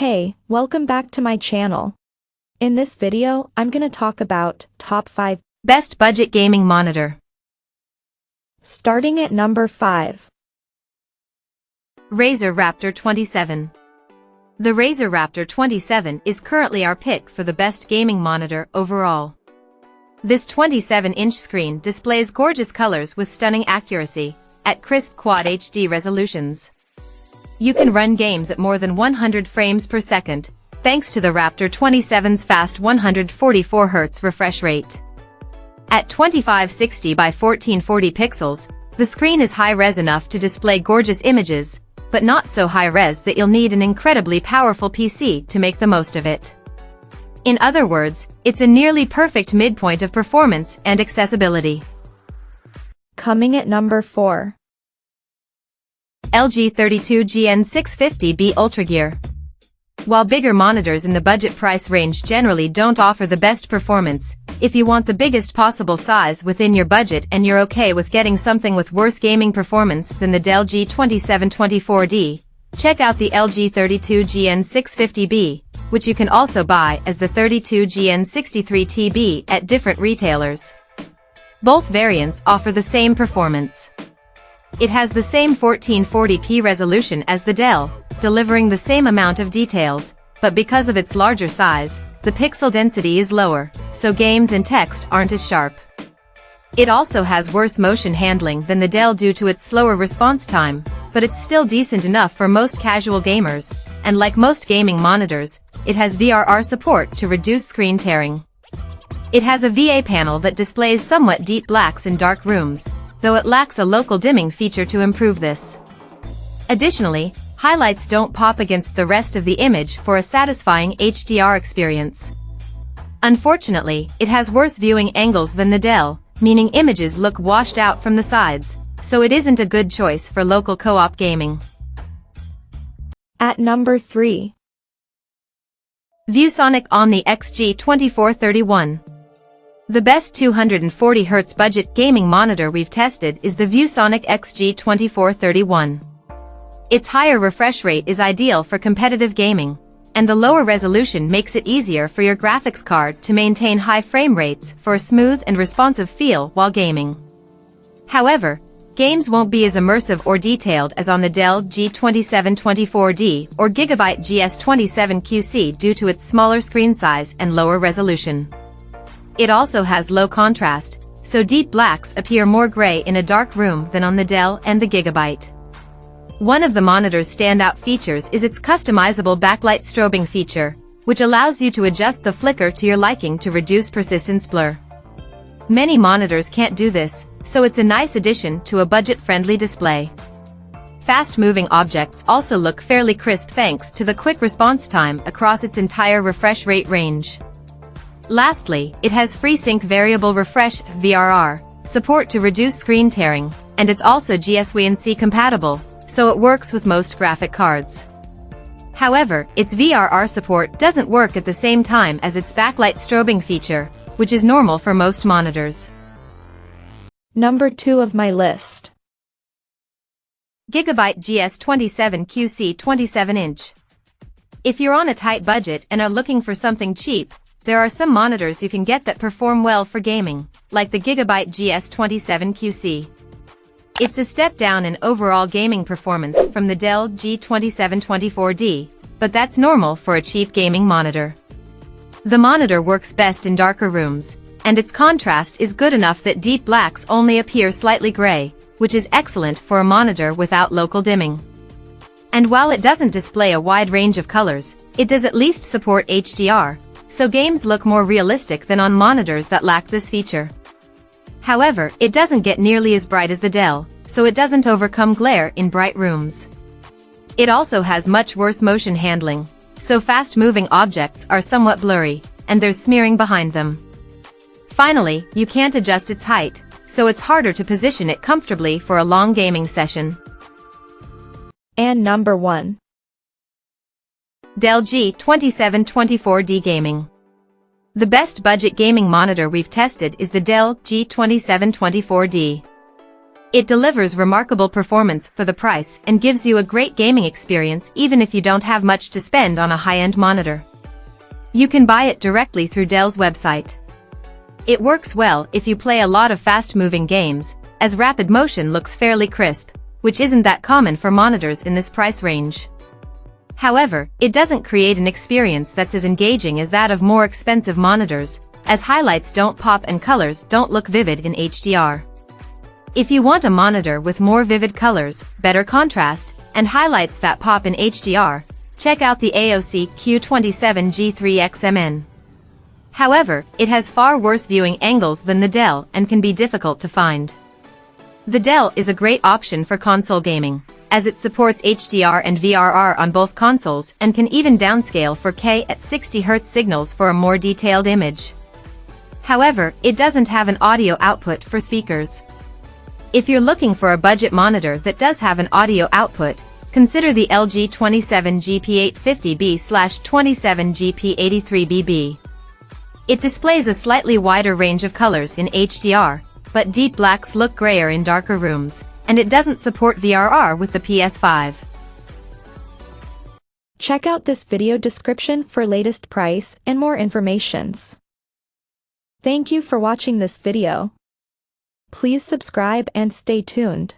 Hey, welcome back to my channel. In this video, I'm gonna talk about top 5 best budget gaming monitor. Starting at number 5. Razer Raptor 27. The Razer Raptor 27 is currently our pick for the best gaming monitor overall. This 27-inch screen displays gorgeous colors with stunning accuracy, at crisp Quad HD resolutions. You can run games at more than 100 frames per second, thanks to the Raptor 27's fast 144 Hz refresh rate. At 2560 by 1440 pixels, the screen is high-res enough to display gorgeous images, but not so high-res that you'll need an incredibly powerful PC to make the most of it. In other words, it's a nearly perfect midpoint of performance and accessibility. Coming at number 4. LG G27 Ultragear. While bigger monitors in the budget price range generally don't offer the best performance, if you want the biggest possible size within your budget and you're okay with getting something with worse gaming performance than the Dell G27 24D, check out the LG G27 which you can also buy as the G63 at different retailers. Both variants offer the same performance. It has the same 1440p resolution as the Dell, delivering the same amount of details, but because of its larger size, the pixel density is lower, so games and text aren't as sharp. It also has worse motion handling than the Dell due to its slower response time, but it's still decent enough for most casual gamers, and like most gaming monitors, it has VRR support to reduce screen tearing. It has a VA panel that displays somewhat deep blacks in dark rooms, though it lacks a local dimming feature to improve this. Additionally, highlights don't pop against the rest of the image for a satisfying HDR experience. Unfortunately, it has worse viewing angles than the Dell, meaning images look washed out from the sides, so it isn't a good choice for local co-op gaming. At number 3. ViewSonic Omni XG 2431. The best 240 Hz budget gaming monitor we've tested is the ViewSonic XG 2431. Its higher refresh rate is ideal for competitive gaming, and the lower resolution makes it easier for your graphics card to maintain high frame rates for a smooth and responsive feel while gaming. However, games won't be as immersive or detailed as on the Dell G27 24D or Gigabyte GS27 QC due to its smaller screen size and lower resolution. It also has low contrast, so deep blacks appear more gray in a dark room than on the Dell and the Gigabyte. One of the monitor's standout features is its customizable backlight strobing feature, which allows you to adjust the flicker to your liking to reduce persistence blur. Many monitors can't do this, so it's a nice addition to a budget-friendly display. Fast-moving objects also look fairly crisp thanks to the quick response time across its entire refresh rate range. Lastly, it has FreeSync Variable Refresh (VRR) support to reduce screen tearing, and it's also GSWC compatible, so it works with most graphic cards. However, its VRR support doesn't work at the same time as its backlight strobing feature, which is normal for most monitors. Number 2 of my list. Gigabyte GS27 QC 27-inch. If you're on a tight budget and are looking for something cheap, there are some monitors you can get that perform well for gaming, like the Gigabyte GS27 QC. It's a step down in overall gaming performance from the Dell G27 24D, but that's normal for a cheap gaming monitor. The monitor works best in darker rooms, and its contrast is good enough that deep blacks only appear slightly gray, which is excellent for a monitor without local dimming. And while it doesn't display a wide range of colors, it does at least support HDR, so games look more realistic than on monitors that lack this feature. However, it doesn't get nearly as bright as the Dell, so it doesn't overcome glare in bright rooms. It also has much worse motion handling, so fast-moving objects are somewhat blurry, and there's smearing behind them. Finally, you can't adjust its height, so it's harder to position it comfortably for a long gaming session. And number 1. Dell G27 24D Gaming. The best budget gaming monitor we've tested is the Dell G27 24D. It delivers remarkable performance for the price and gives you a great gaming experience even if you don't have much to spend on a high-end monitor. You can buy it directly through Dell's website. It works well if you play a lot of fast-moving games, as rapid motion looks fairly crisp, which isn't that common for monitors in this price range. However, it doesn't create an experience that's as engaging as that of more expensive monitors, as highlights don't pop and colors don't look vivid in HDR. If you want a monitor with more vivid colors, better contrast, and highlights that pop in HDR, check out the AOC Q27 G3XMN. However, it has far worse viewing angles than the Dell and can be difficult to find. The Dell is a great option for console gaming, as it supports HDR and VRR on both consoles and can even downscale 4K at 60 Hz signals for a more detailed image. However, it doesn't have an audio output for speakers. If you're looking for a budget monitor that does have an audio output, consider the Dell G27 GP850B/27GP83BB. It displays a slightly wider range of colors in HDR, but deep blacks look grayer in darker rooms, and it doesn't support VRR with the PS5. Check out this video description for latest price and more informations. Thank you for watching this video. Please subscribe and stay tuned.